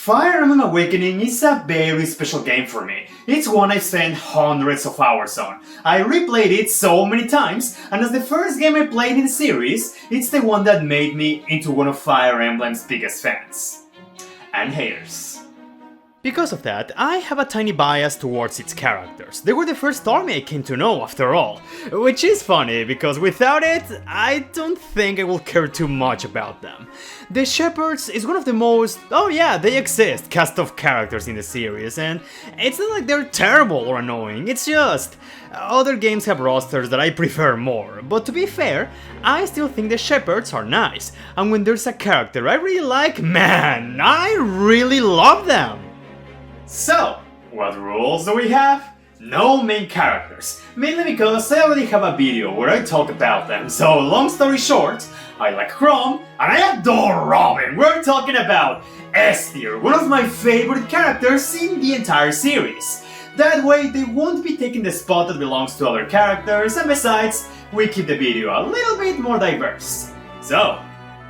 Fire Emblem Awakening is a very special game for me. It's one I've spent hundreds of hours on. I replayed it so many times, and as the first game I played in the series, it's the one that made me into one of Fire Emblem's biggest fans. And haters. Because of that, I have a tiny bias towards its characters. They were the first army I came to know, after all. Which is funny, because without it, I don't think I will care too much about them. The Shepherds is one of the most, oh yeah, they exist, cast of characters in the series, and it's not like they're terrible or annoying, it's just... Other games have rosters that I prefer more, but to be fair, I still think the Shepherds are nice, and when there's a character I really like, man, I really love them! So, what rules do we have? No main characters, mainly because I already have a video where I talk about them, so long story short, I like Chrome, and I adore Robin. We're talking about S tier, one of my favorite characters in the entire series. That way they won't be taking the spot that belongs to other characters, and besides, we keep the video a little bit more diverse. So,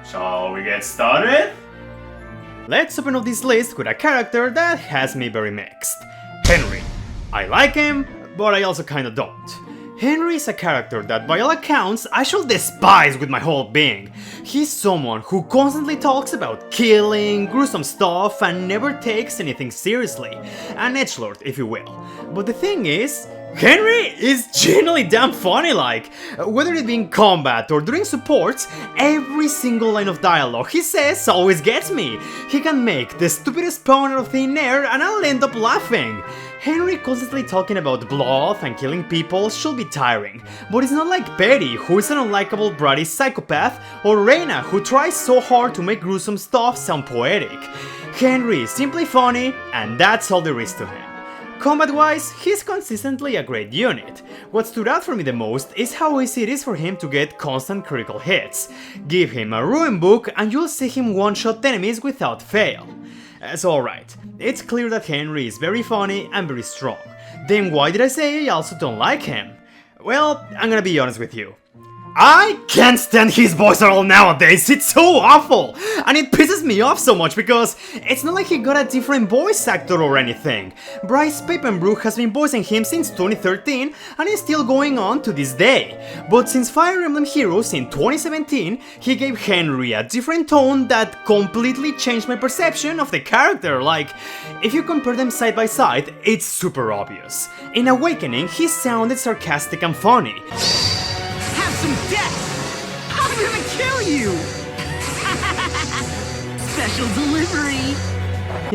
shall we get started? Let's open up this list with a character that has me very mixed. Henry. I like him, but I also kinda don't. Henry is a character that by all accounts I should despise with my whole being. He's someone who constantly talks about killing, gruesome stuff, and never takes anything seriously. An edgelord, if you will. But the thing is, Henry is genuinely damn funny, like, whether it be in combat or during supports, every single line of dialogue he says always gets me. He can make the stupidest pun out of thin air and I'll end up laughing. Henry constantly talking about blood and killing people should be tiring, but it's not like Betty, who is an unlikable bratty psychopath, or Reina, who tries so hard to make gruesome stuff sound poetic. Henry is simply funny, and that's all there is to him. Combat-wise, he's consistently a great unit. What stood out for me the most is how easy it is for him to get constant critical hits. Give him a Ruin Book and you'll see him one-shot enemies without fail. So alright, it's clear that Henry is very funny and very strong. Then why did I say I also don't like him? Well, I'm gonna be honest with you. I can't stand his voice at all nowadays, it's so awful! And it pisses me off so much because it's not like he got a different voice actor or anything. Bryce Papenbrook has been voicing him since 2013 and is still going on to this day. But since Fire Emblem Heroes in 2017, he gave Henry a different tone that completely changed my perception of the character. Like, if you compare them side by side, it's super obvious. In Awakening, he sounded sarcastic and funny. Some death! I'm gonna kill you! Special delivery!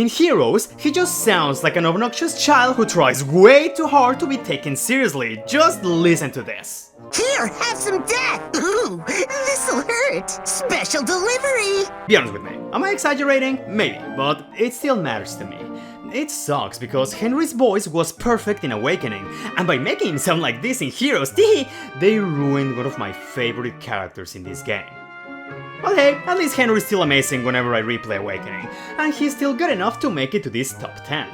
In Heroes, he just sounds like an obnoxious child who tries way too hard to be taken seriously. Just listen to this. Here, have some death! Ooh, this'll hurt! Special delivery! Be honest with me, am I exaggerating? Maybe, but it still matters to me. It sucks because Henry's voice was perfect in Awakening, and by making him sound like this in Heroes, they ruined one of my favorite characters in this game. But hey, at least Henry's still amazing whenever I replay Awakening, and he's still good enough to make it to this top 10.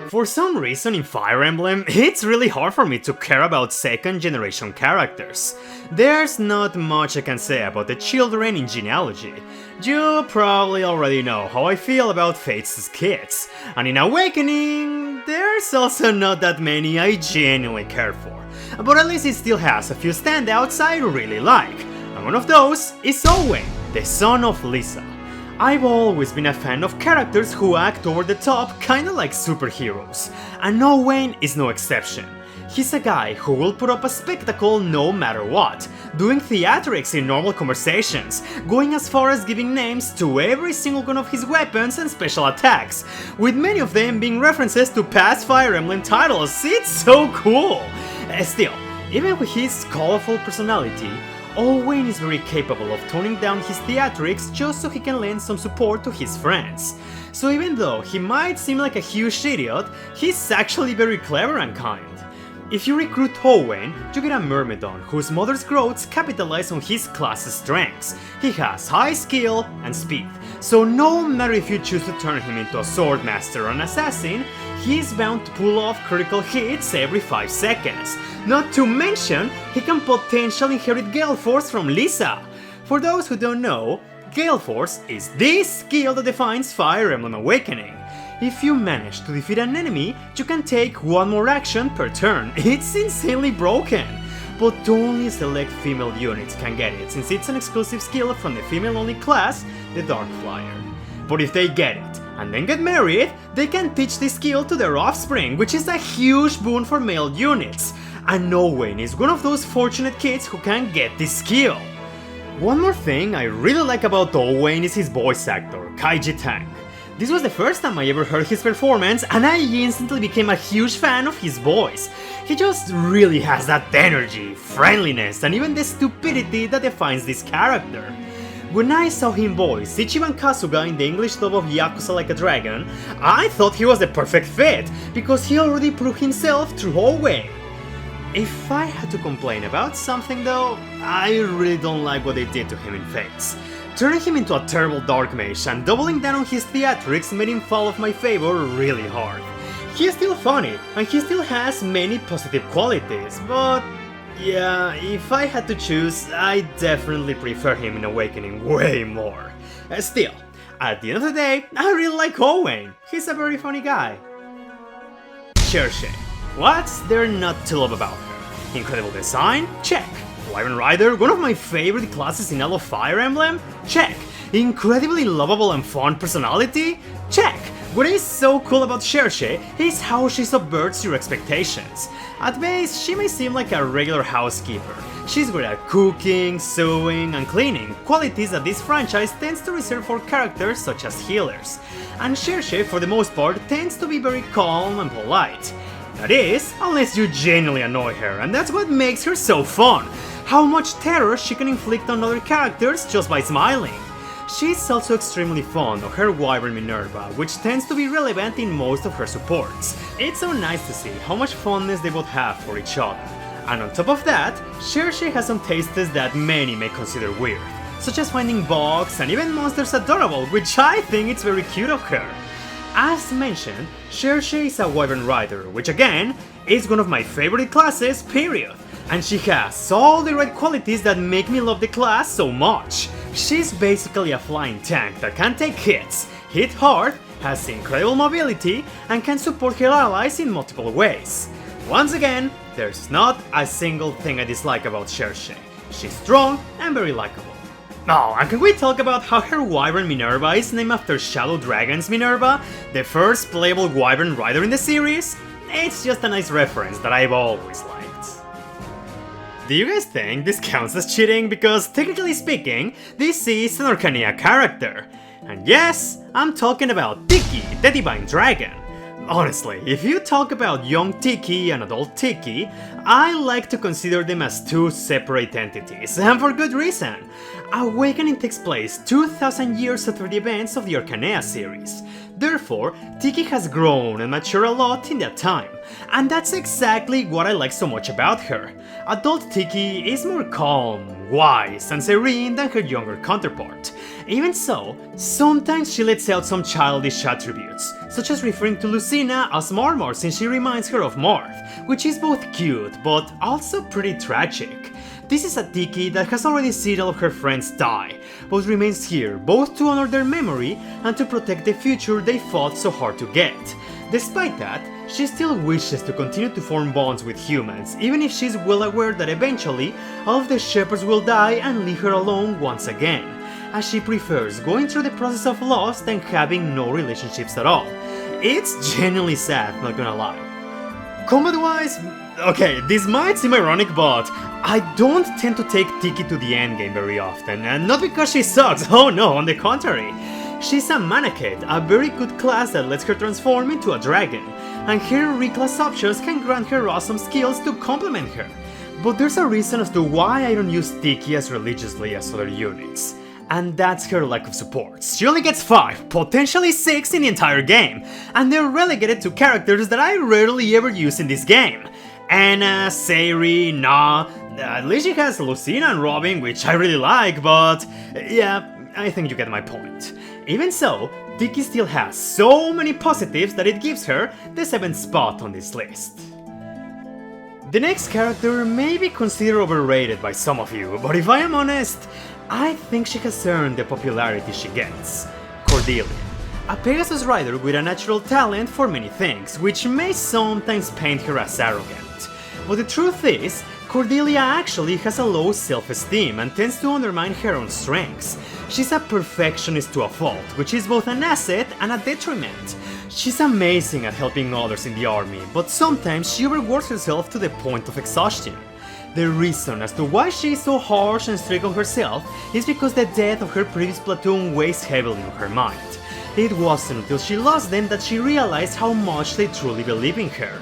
For some reason in Fire Emblem, it's really hard for me to care about second generation characters. There's not much I can say about the children in genealogy. You probably already know how I feel about Fate's kids, and in Awakening, there's also not that many I genuinely care for. But at least it still has a few standouts I really like, and one of those is Owen, the son of Lisa. I've always been a fan of characters who act over the top, kinda like superheroes, and Owen is no exception. He's a guy who will put up a spectacle no matter what, doing theatrics in normal conversations, going as far as giving names to every single one of his weapons and special attacks, with many of them being references to past Fire Emblem titles. It's so cool! Still, even with his colorful personality, Owen is very capable of toning down his theatrics just so he can lend some support to his friends. So even though he might seem like a huge idiot, he's actually very clever and kind. If you recruit Owen, you get a Myrmidon whose mother's growths capitalize on his class's strengths. He has high skill and speed, so no matter if you choose to turn him into a swordmaster or an assassin, he is bound to pull off critical hits every 5 seconds. Not to mention, he can potentially inherit Gale Force from Lisa. For those who don't know, Gale Force is the skill that defines Fire Emblem Awakening. If you manage to defeat an enemy, you can take one more action per turn. It's insanely broken! But only select female units can get it, since it's an exclusive skill from the female-only class, the Dark Flyer. But if they get it, and then get married, they can teach this skill to their offspring, which is a huge boon for male units. And Owen is one of those fortunate kids who can get this skill. One more thing I really like about Owen is his voice actor, Kaiji Tang. This was the first time I ever heard his performance, and I instantly became a huge fan of his voice. He just really has that energy, friendliness, and even the stupidity that defines this character. When I saw him voice Ichiban Kasuga in the English dub of Yakuza Like a Dragon, I thought he was the perfect fit, because he already proved himself through Owen. If I had to complain about something though, I really don't like what they did to him in Fates. Turning him into a terrible dark mage and doubling down on his theatrics made him fall off my favor really hard. He's still funny, and he still has many positive qualities, but yeah, if I had to choose, I definitely prefer him in Awakening way more. Still, at the end of the day, I really like Owen. He's a very funny guy. Cherche. What's there not to love about her? Incredible design? Check. Wyvern Rider, one of my favorite classes in all of Fire Emblem? Check. Incredibly lovable and fun personality? Check. What is so cool about Cherche is how she subverts your expectations. At base, she may seem like a regular housekeeper. She's good at cooking, sewing, and cleaning, qualities that this franchise tends to reserve for characters such as healers. And Cherche, for the most part, tends to be very calm and polite. That is, unless you genuinely annoy her, and that's what makes her so fun. How much terror she can inflict on other characters just by smiling. She's also extremely fond of her Wyvern Minerva, which tends to be relevant in most of her supports. It's so nice to see how much fondness they both have for each other. And on top of that, Cherche has some tastes that many may consider weird, such as finding bugs and even monsters adorable, which I think it's very cute of her. As mentioned, Cherche is a Wyvern Rider, which again, is one of my favorite classes, period. And she has all the right qualities that make me love the class so much. She's basically a flying tank that can take hits, hit hard, has incredible mobility, and can support her allies in multiple ways. Once again, there's not a single thing I dislike about Cherche. She's strong and very likable. Oh, and can we talk about how her Wyvern Minerva is named after Shadow Dragon's Minerva, the first playable Wyvern Rider in the series? It's just a nice reference that I've always liked. Do you guys think this counts as cheating? Because technically speaking, this is an Arcania character. And yes, I'm talking about Tiki, the Divine Dragon. Honestly, if you talk about young Tiki and adult Tiki, I like to consider them as two separate entities, and for good reason. Awakening takes place 2000 years after the events of the Arcania series. Therefore, Tiki has grown and matured a lot in that time, and that's exactly what I like so much about her. Adult Tiki is more calm, wise, and serene than her younger counterpart. Even so, sometimes she lets out some childish attributes, such as referring to Lucina as Marmor since she reminds her of Marth, which is both cute but also pretty tragic. This is a Tiki that has already seen all of her friends die, but remains here both to honor their memory and to protect the future they fought so hard to get. Despite that, she still wishes to continue to form bonds with humans, even if she's well aware that eventually all of the shepherds will die and leave her alone once again, as she prefers going through the process of loss than having no relationships at all. It's genuinely sad, not gonna lie. Combat-wise, okay, this might seem ironic, but I don't tend to take Tiki to the endgame very often, and not because she sucks, oh no, on the contrary. She's a Manaketh, a very good class that lets her transform into a dragon, and her reclass options can grant her awesome skills to complement her. But there's a reason as to why I don't use Tiki as religiously as other units. And that's her lack of supports. She only gets 5, potentially 6 in the entire game, and they're relegated to characters that I rarely ever use in this game. Anna, Sayri, Na, at least she has Lucina and Robin, which I really like, but yeah, I think you get my point. Even so, Tiki still has so many positives that it gives her the 7th spot on this list. The next character may be considered overrated by some of you, but if I am honest, I think she has earned the popularity she gets. Cordelia, a Pegasus rider with a natural talent for many things, which may sometimes paint her as arrogant. But the truth is, Cordelia actually has a low self-esteem and tends to undermine her own strengths. She's a perfectionist to a fault, which is both an asset and a detriment. She's amazing at helping others in the army, but sometimes she overworks herself to the point of exhaustion. The reason as to why she is so harsh and strict on herself is because the death of her previous platoon weighs heavily on her mind. It wasn't until she lost them that she realized how much they truly believe in her.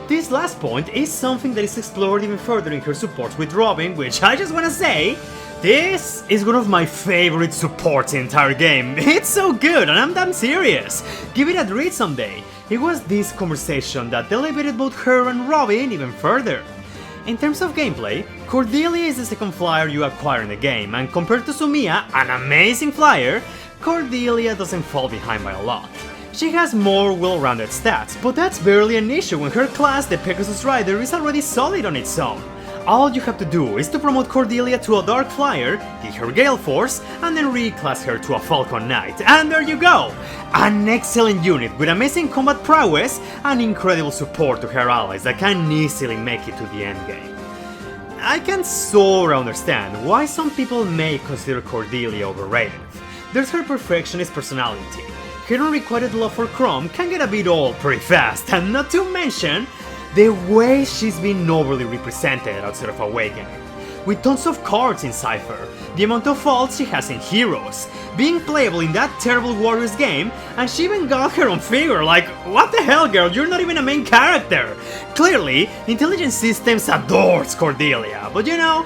This last point is something that is explored even further in her support with Robin, which I just wanna say, this is one of my favorite supports in the entire game. It's so good and I'm damn serious. Give it a read someday. It was this conversation that elevated both her and Robin even further. In terms of gameplay, Cordelia is the second flyer you acquire in the game, and compared to Sumiya, an amazing flyer, Cordelia doesn't fall behind by a lot. She has more well-rounded stats, but that's barely an issue when her class, the Pegasus Rider, is already solid on its own. All you have to do is to promote Cordelia to a Dark Flyer, get her Gale Force, and then reclass her to a Falcon Knight, and there you go! An excellent unit with amazing combat prowess and incredible support to her allies that can easily make it to the endgame. I can sorta understand why some people may consider Cordelia overrated. There's her perfectionist personality. Her unrequited love for Chrome can get a bit old pretty fast, and not to mention the way she's been overly represented outside of Awakening. With tons of cards in Cypher, the amount of faults she has in Heroes, being playable in that terrible Warriors game, and she even got her own figure, like, what the hell girl, you're not even a main character! Clearly, Intelligent Systems adores Cordelia, but you know,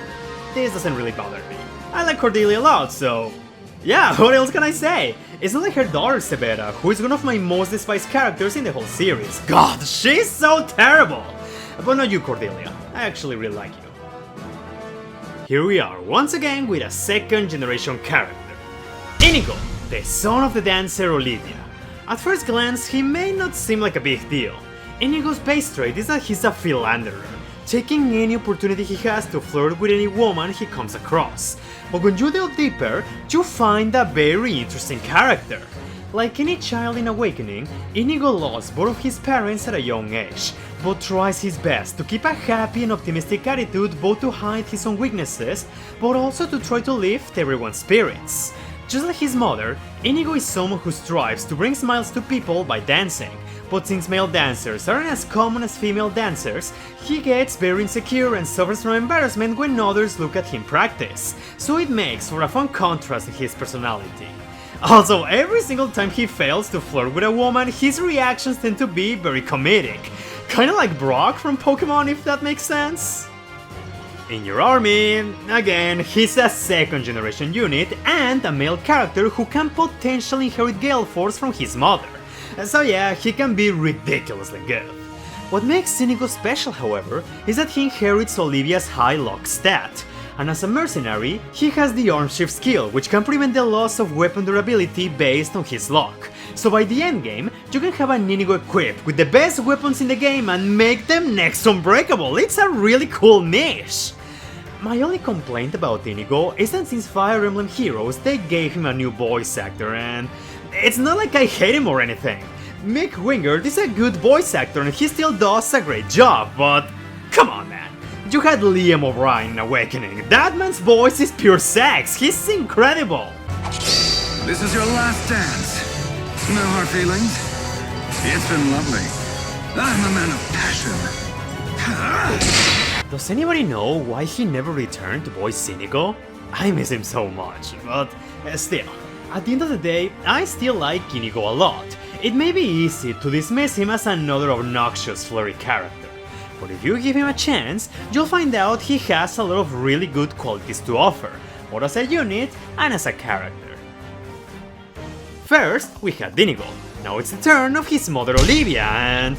this doesn't really bother me. I like Cordelia a lot, so yeah, what else can I say? It's not like her daughter Severa, who is one of my most despised characters in the whole series. God, she's so terrible! But not you, Cordelia. I actually really like you. Here we are, once again with a second generation character. Inigo, the son of the dancer Olivia. At first glance, he may not seem like a big deal. Inigo's base trait is that he's a philanderer, taking any opportunity he has to flirt with any woman he comes across. But when you delve deeper, you find a very interesting character. Like any child in Awakening, Inigo lost both of his parents at a young age, but tries his best to keep a happy and optimistic attitude, both to hide his own weaknesses, but also to try to lift everyone's spirits. Just like his mother, Inigo is someone who strives to bring smiles to people by dancing, but since male dancers aren't as common as female dancers, he gets very insecure and suffers from embarrassment when others look at him practice, so it makes for a fun contrast in his personality. Also, every single time he fails to flirt with a woman, his reactions tend to be very comedic. Kinda like Brock from Pokemon, if that makes sense. In your army, again, he's a second generation unit and a male character who can potentially inherit Gale Force from his mother. So yeah, he can be ridiculously good. What makes Inigo special, however, is that he inherits Olivia's high lock stat. And as a mercenary, he has the arm shift skill, which can prevent the loss of weapon durability based on his lock. So by the endgame, you can have an Inigo equipped with the best weapons in the game and make them next unbreakable. It's a really cool niche! My only complaint about Inigo is that since Fire Emblem Heroes, they gave him a new voice actor, and it's not like I hate him or anything. Mick Wingard is a good voice actor and he still does a great job, but come on man. You had Liam O'Brien in Awakening. That man's voice is pure sex. He's incredible. This is your last dance. No hard feelings? It's been lovely. I'm a man of passion. Does anybody know why he never returned to voice Inigo? I miss him so much, but still, at the end of the day, I still like Inigo a lot. It may be easy to dismiss him as another obnoxious flirty character. But if you give him a chance, you'll find out he has a lot of really good qualities to offer, both as a unit and as a character. First, we had Inigo. Now it's the turn of his mother Olivia, and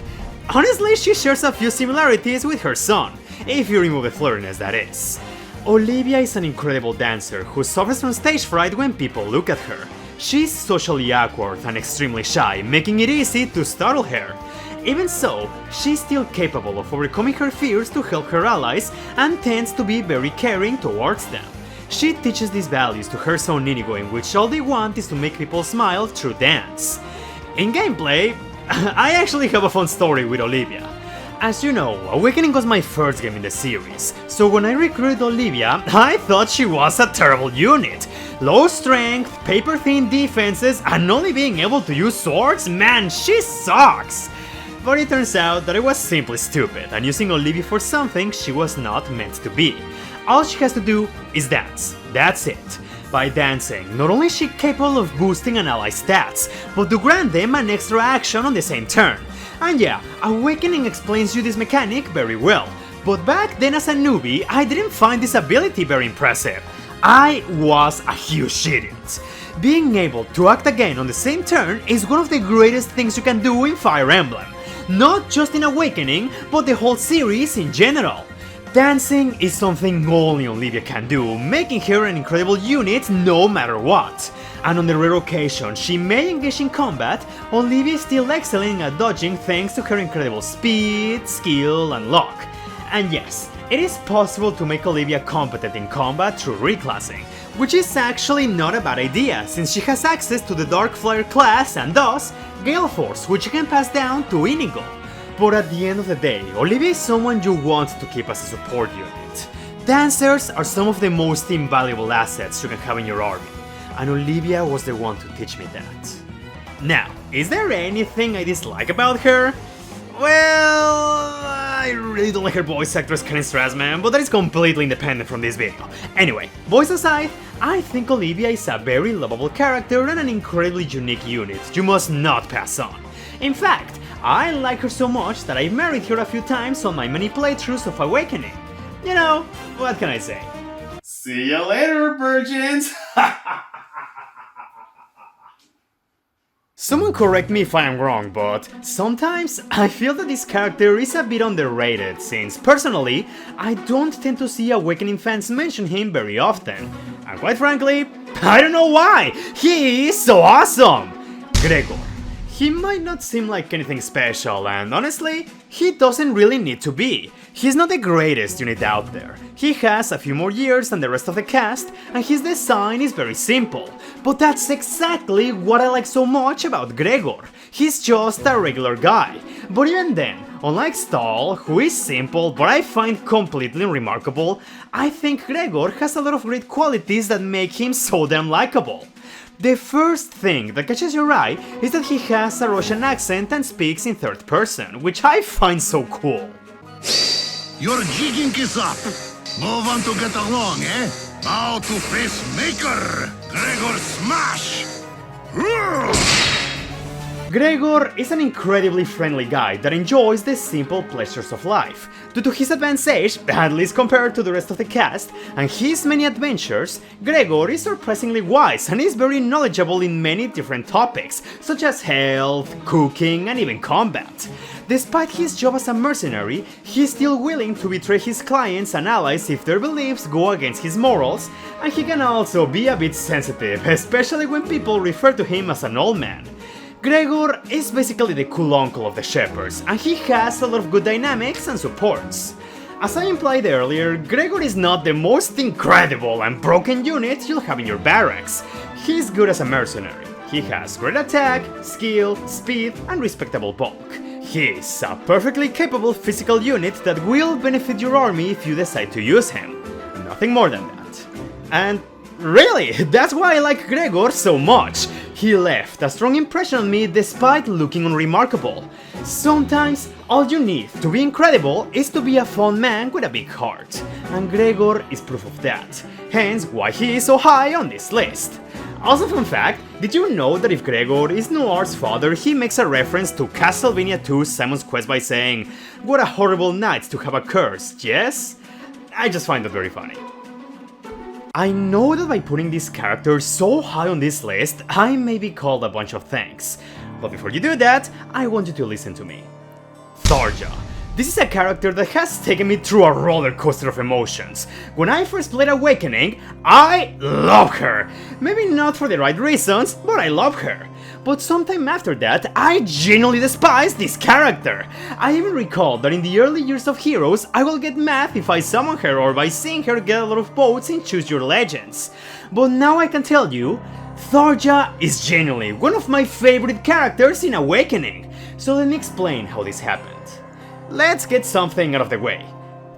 honestly she shares a few similarities with her son, if you remove the flirtiness that is. Olivia is an incredible dancer who suffers from stage fright when people look at her. She's socially awkward and extremely shy, making it easy to startle her. Even so, she's still capable of overcoming her fears to help her allies and tends to be very caring towards them. She teaches these values to her son Inigo, in which all they want is to make people smile through dance. In gameplay, I actually have a fun story with Olivia. As you know, Awakening was my first game in the series, so when I recruited Olivia, I thought she was a terrible unit. Low strength, paper-thin defenses, and only being able to use swords? Man, she sucks! But it turns out that I was simply stupid, and using Olivia for something she was not meant to be. All she has to do is dance, that's it. By dancing, not only is she capable of boosting an ally's stats, but to grant them an extra action on the same turn. And yeah, Awakening explains you this mechanic very well, but back then as a newbie, I didn't find this ability very impressive. I was a huge idiot. Being able to act again on the same turn is one of the greatest things you can do in Fire Emblem. Not just in Awakening, but the whole series in general. Dancing is something only Olivia can do, making her an incredible unit no matter what. And on the rare occasion she may engage in combat, Olivia is still excelling at dodging thanks to her incredible speed, skill, and luck. And yes, it is possible to make Olivia competent in combat through reclassing, which is actually not a bad idea since she has access to the Dark Flare class and thus Gale Force, which you can pass down to Inigo. But at the end of the day, Olivia is someone you want to keep as a support unit. Dancers are some of the most invaluable assets you can have in your army, and Olivia was the one to teach me that. Now, is there anything I dislike about her? Well, I really don't like her voice actress Karen Strassman, but that is completely independent from this video. Anyway, voice aside, I think Olivia is a very lovable character and an incredibly unique unit you must not pass on. In fact, I like her so much that I married her a few times on my many playthroughs of Awakening. You know, what can I say? See ya later, virgins! Someone correct me if I am wrong, but sometimes I feel that this character is a bit underrated, since personally, I don't tend to see Awakening fans mention him very often. And quite frankly, I don't know why! He is so awesome! Gregor. He might not seem like anything special, and honestly, he doesn't really need to be. He's not the greatest unit out there. He has a few more years than the rest of the cast, and his design is very simple. But that's exactly what I like so much about Gregor. He's just a regular guy. But even then, unlike Stahl, who is simple but I find completely unremarkable, I think Gregor has a lot of great qualities that make him so damn likable. The first thing that catches your eye is that he has a Russian accent and speaks in third person, which I find so cool. Your jigging is up. No one to get along, eh? Now to face Maker! Gregor Smash! Gregor is an incredibly friendly guy that enjoys the simple pleasures of life. Due to his advanced age, at least compared to the rest of the cast, and his many adventures, Gregor is surprisingly wise and is very knowledgeable in many different topics, such as health, cooking, and even combat. Despite his job as a mercenary, he is still willing to betray his clients and allies if their beliefs go against his morals, and he can also be a bit sensitive, especially when people refer to him as an old man. Gregor is basically the cool uncle of the shepherds, and he has a lot of good dynamics and supports. As I implied earlier, Gregor is not the most incredible and broken unit you'll have in your barracks. He's good as a mercenary. He has great attack, skill, speed, and respectable bulk. He's a perfectly capable physical unit that will benefit your army if you decide to use him. Nothing more than that. And really, that's why I like Gregor so much. He left a strong impression on me despite looking unremarkable. Sometimes, all you need to be incredible is to be a fun man with a big heart. And Gregor is proof of that. Hence why he is so high on this list. Also fun fact, did you know that if Gregor is Noir's father, he makes a reference to Castlevania 2 Simon's Quest by saying, "What a horrible night to have a curse, yes?" I just find that very funny. I know that by putting this character so high on this list, I may be called a bunch of things. But before you do that, I want you to listen to me. Tharja. This is a character that has taken me through a roller coaster of emotions. When I first played Awakening, I love her. Maybe not for the right reasons, but I love her. but sometime after that, I genuinely despised this character. I even recall that in the early years of Heroes, I will get mad if I summon her or by seeing her get a lot of votes in Choose Your Legends. But now I can tell you, Tharja is genuinely one of my favorite characters in Awakening. So let me explain how this happened. Let's get something out of the way.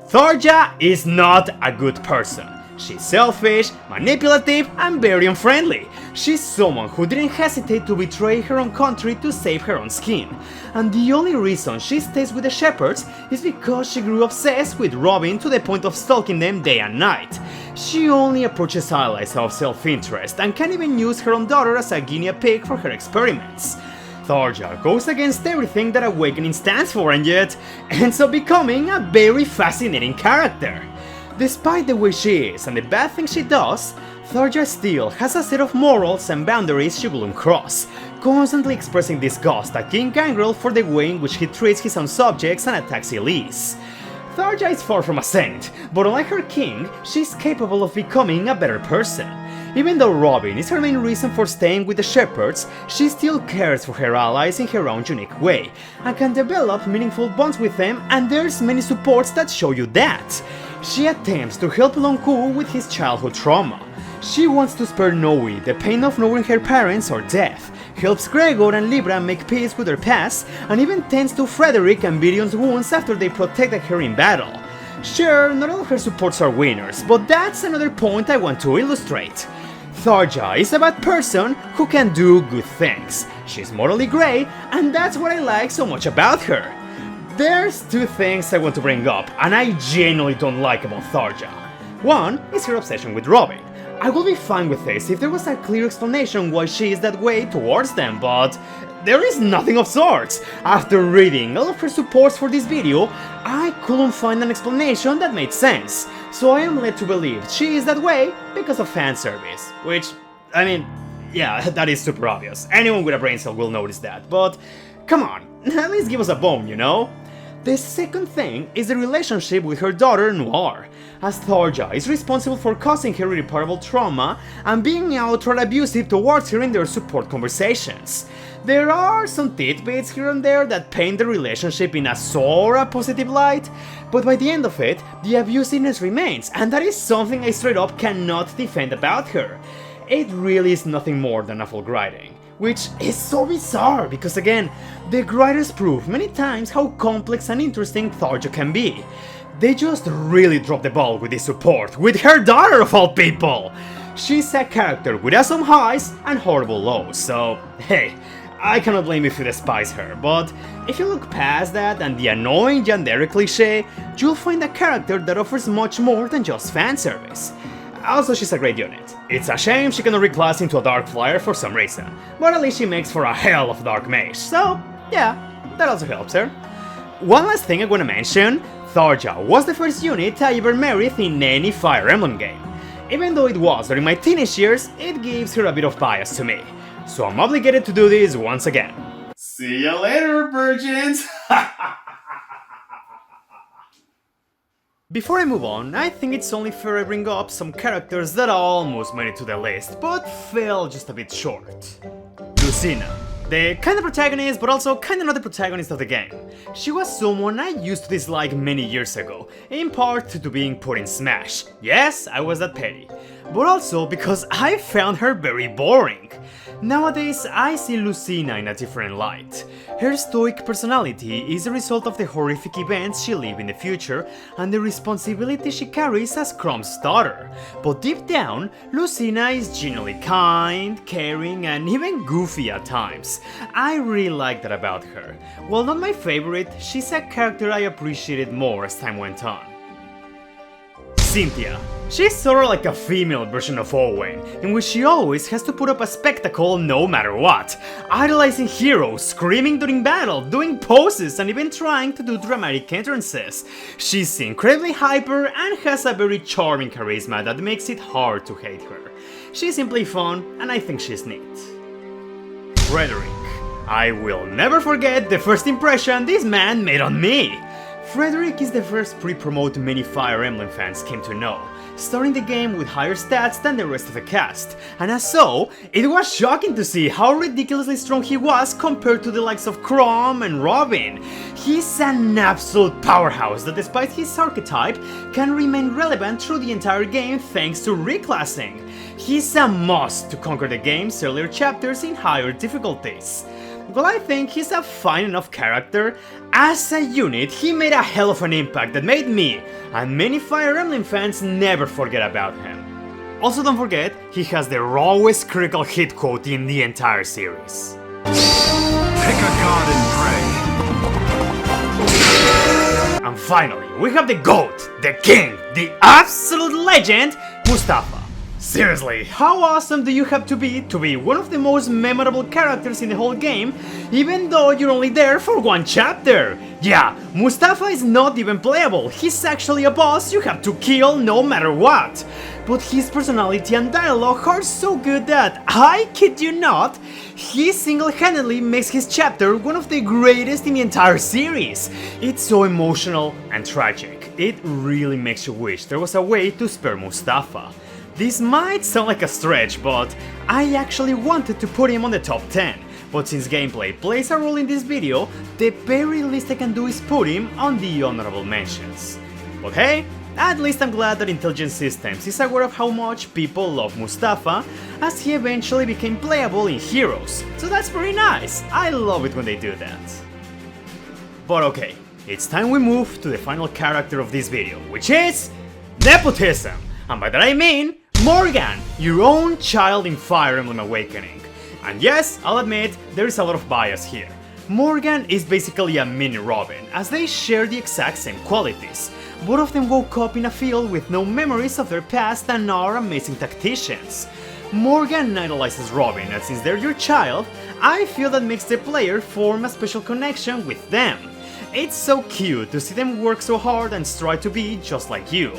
Tharja is not a good person. She's selfish, manipulative, and very unfriendly. She's someone who didn't hesitate to betray her own country to save her own skin. And the only reason she stays with the Shepherds is because she grew obsessed with Robin to the point of stalking them day and night. She only approaches allies out of self-interest and can even use her own daughter as a guinea pig for her experiments. Tharja goes against everything that Awakening stands for and yet ends up becoming a very fascinating character. Despite the way she is and the bad things she does, Tharja still has a set of morals and boundaries she wouldn't cross, constantly expressing disgust at King Gangrel for the way in which he treats his own subjects and attacks Elise. Tharja is far from a saint, but unlike her king, she's capable of becoming a better person. Even though Robin is her main reason for staying with the Shepherds, she still cares for her allies in her own unique way, and can develop meaningful bonds with them, and there's many supports that show you that. She attempts to help Lonku with his childhood trauma. She wants to spare Noe the pain of knowing her parents or death, helps Gregor and Libra make peace with their past, and even tends to Frederick and Virion's wounds after they protected her in battle. Sure, not all of her supports are winners, but that's another point I want to illustrate. Tharja is a bad person who can do good things. She's morally grey, and that's what I like so much about her. There's two things I want to bring up, and I genuinely don't like about Tharja. One is her obsession with Robin. I would be fine with this if there was a clear explanation why she is that way towards them, but there is nothing of sorts. After reading all of her supports for this video, I couldn't find an explanation that made sense, so I am led to believe she is that way because of fan service, which, I mean, yeah, that is super obvious. Anyone with a brain cell will notice that, but come on, at least give us a bone, you know? The second thing is the relationship with her daughter Noir, as Tharja is responsible for causing her irreparable trauma and being outright abusive towards her in their support conversations. There are some tidbits here and there that paint the relationship in a sorta positive light, but by the end of it, the abusiveness remains, and that is something I straight up cannot defend about her. It really is nothing more than awful writing. Which is so bizarre because again, the writers prove many times how complex and interesting Tharja can be. They just really drop the ball with this support, with her daughter of all people! She's a character with awesome highs and horrible lows, so hey, I cannot blame you if you despise her, but if you look past that and the annoying yandere cliché, you'll find a character that offers much more than just fanservice. Also, she's a great unit. It's a shame she cannot reclass into a Dark Flyer for some reason, but at least she makes for a hell of a Dark Mage, so yeah, that also helps her. One last thing I wanna mention, Tharja was the first unit I ever married in any Fire Emblem game. Even though it was during my teenage years, it gives her a bit of bias to me, so I'm obligated to do this once again. See ya later, virgins! Before I move on, I think it's only fair I bring up some characters that almost made it to the list, but fell just a bit short. Lucina. The kind of protagonist, but also kinda not the protagonist of the game. She was someone I used to dislike many years ago, in part due to being put in Smash. Yes, I was that petty. But also because I found her very boring. Nowadays, I see Lucina in a different light. Her stoic personality is a result of the horrific events she lived in the future and the responsibility she carries as Crumb's daughter. But deep down, Lucina is genuinely kind, caring, and even goofy at times. I really like that about her. While not my favorite, she's a character I appreciated more as time went on. Cynthia. She's sorta like a female version of Owen, in which she always has to put up a spectacle no matter what, idolizing heroes, screaming during battle, doing poses, and even trying to do dramatic entrances. She's incredibly hyper and has a very charming charisma that makes it hard to hate her. She's simply fun, and I think she's neat. Frederick. I will never forget the first impression this man made on me. Frederick is the first pre-promote many Fire Emblem fans came to know. starting the game with higher stats than the rest of the cast, and as so, it was shocking to see how ridiculously strong he was compared to the likes of Chrome and Robin. He's an absolute powerhouse that despite his archetype, can remain relevant through the entire game thanks to reclassing. He's a must to conquer the game's earlier chapters in higher difficulties. Well, I think he's a fine enough character. As a unit, he made a hell of an impact that made me, and many Fire Emblem fans, never forget about him. Also, don't forget, he has the rawest critical hit quote in the entire series. Pick a god and pray. And finally, we have the GOAT, the King, the absolute legend, Mustafa. Seriously, how awesome do you have to be one of the most memorable characters in the whole game, even though you're only there for one chapter? Yeah, Mustafa is not even playable, he's actually a boss you have to kill no matter what. But his personality and dialogue are so good that, I kid you not, he single-handedly makes his chapter one of the greatest in the entire series. It's so emotional and tragic, it really makes you wish there was a way to spare Mustafa. This might sound like a stretch, but I actually wanted to put him on the top 10, but since gameplay plays a role in this video, the very least I can do is put him on the honorable mentions. But hey, at least I'm glad that Intelligent Systems is aware of how much people love Mustafa, as he eventually became playable in Heroes, so that's pretty nice, I love it when they do that. But okay, it's time we move to the final character of this video, which is Nepotism, and by that I mean Morgan, your own child in Fire Emblem Awakening. And yes, I'll admit, there is a lot of bias here. Morgan is basically a mini Robin, as they share the exact same qualities. Both of them woke up in a field with no memories of their past and are amazing tacticians. Morgan idolizes Robin, and since they're your child, I feel that makes the player form a special connection with them. It's so cute to see them work so hard and strive to be just like you.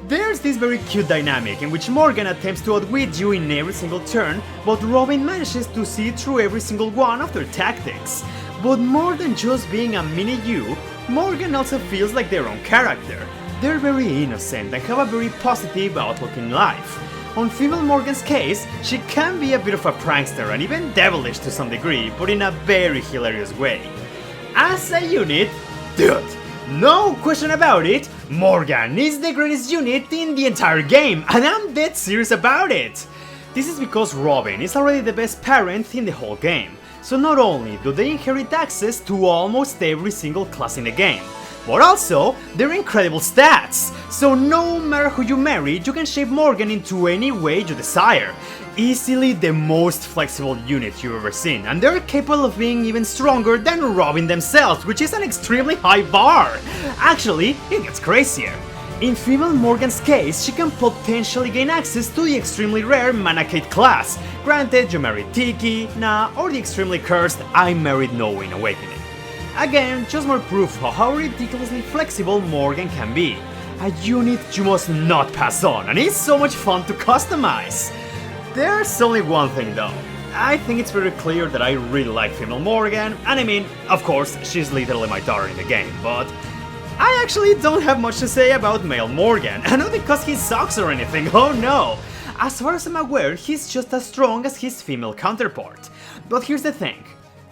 There's this very cute dynamic in which Morgan attempts to outwit you in every single turn, but Robin manages to see through every single one of their tactics. But more than just being a mini you, Morgan also feels like their own character. They're very innocent and have a very positive outlook in life. On female Morgan's case, she can be a bit of a prankster and even devilish to some degree, but in a very hilarious way. As a unit, dude, no question about it, Morgan is the greatest unit in the entire game, and I'm dead serious about it! This is because Robin is already the best parent in the whole game, so not only do they inherit access to almost every single class in the game, but also their incredible stats, so no matter who you marry, you can shape Morgan into any way you desire. Easily the most flexible unit you've ever seen, and they're capable of being even stronger than Robin themselves, which is an extremely high bar. Actually, it gets crazier. In female Morgan's case, she can potentially gain access to the extremely rare Manakate class. Granted, you married Tiki, Nah, or the extremely cursed I married No in Awakening. Again, just more proof of how ridiculously flexible Morgan can be. A unit you must not pass on, and it's so much fun to customize. There's only one thing though. I think it's very clear that I really like female Morgan, and I mean, of course, she's literally my daughter in the game, but I actually don't have much to say about male Morgan, and not because he sucks or anything, oh no! As far as I'm aware, he's just as strong as his female counterpart. But here's the thing.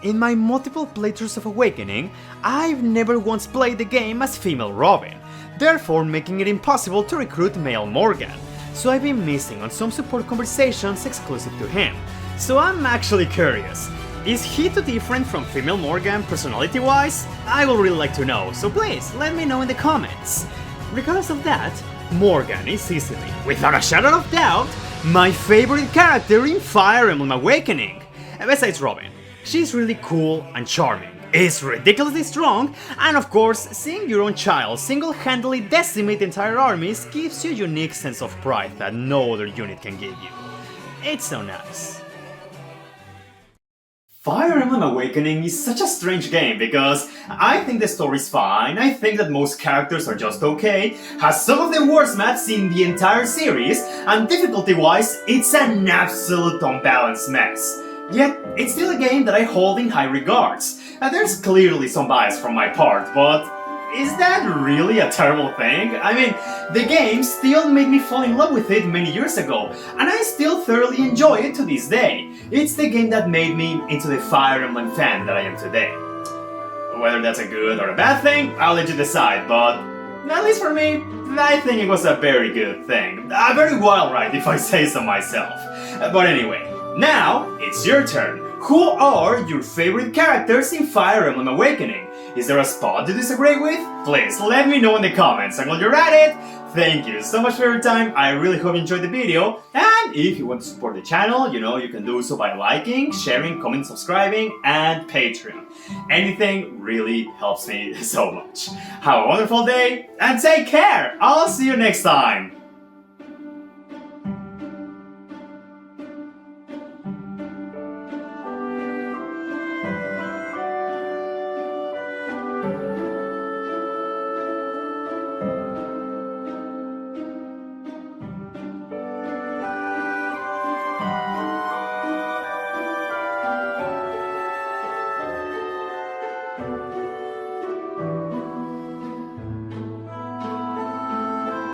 In my multiple playthroughs of Awakening, I've never once played the game as female Robin, therefore making it impossible to recruit male Morgan. So I've been missing on some support conversations exclusive to him. So I'm actually curious, is he too different from female Morgan personality-wise? I would really like to know, so please let me know in the comments. Regardless of that, Morgan is easily, without a shadow of doubt, my favorite character in Fire Emblem Awakening. Besides Robin, she's really cool and charming, is ridiculously strong, and of course, seeing your own child single-handedly decimate entire armies gives you a unique sense of pride that no other unit can give you. It's so nice. Fire Emblem Awakening is such a strange game because I think the story's fine, I think that most characters are just okay, has some of the worst maps in the entire series, and difficulty-wise, it's an absolute unbalanced mess. Yet, it's still a game that I hold in high regards, and there's clearly some bias from my part, but is that really a terrible thing? I mean, the game still made me fall in love with it many years ago, and I still thoroughly enjoy it to this day. It's the game that made me into the Fire Emblem fan that I am today. Whether that's a good or a bad thing, I'll let you decide, but at least for me, I think it was a very good thing. A very wild ride, if I say so myself. But anyway, now it's your turn. Who are your favorite characters in Fire Emblem Awakening? Is there a spot you disagree with? Please let me know in the comments, and while you're at it, thank you so much for your time. I really hope you enjoyed the video, and if you want to support the channel, you can do so by liking, sharing, commenting, subscribing, and Patreon. Anything really helps me so much. Have a wonderful day, and take care! I'll see you next time!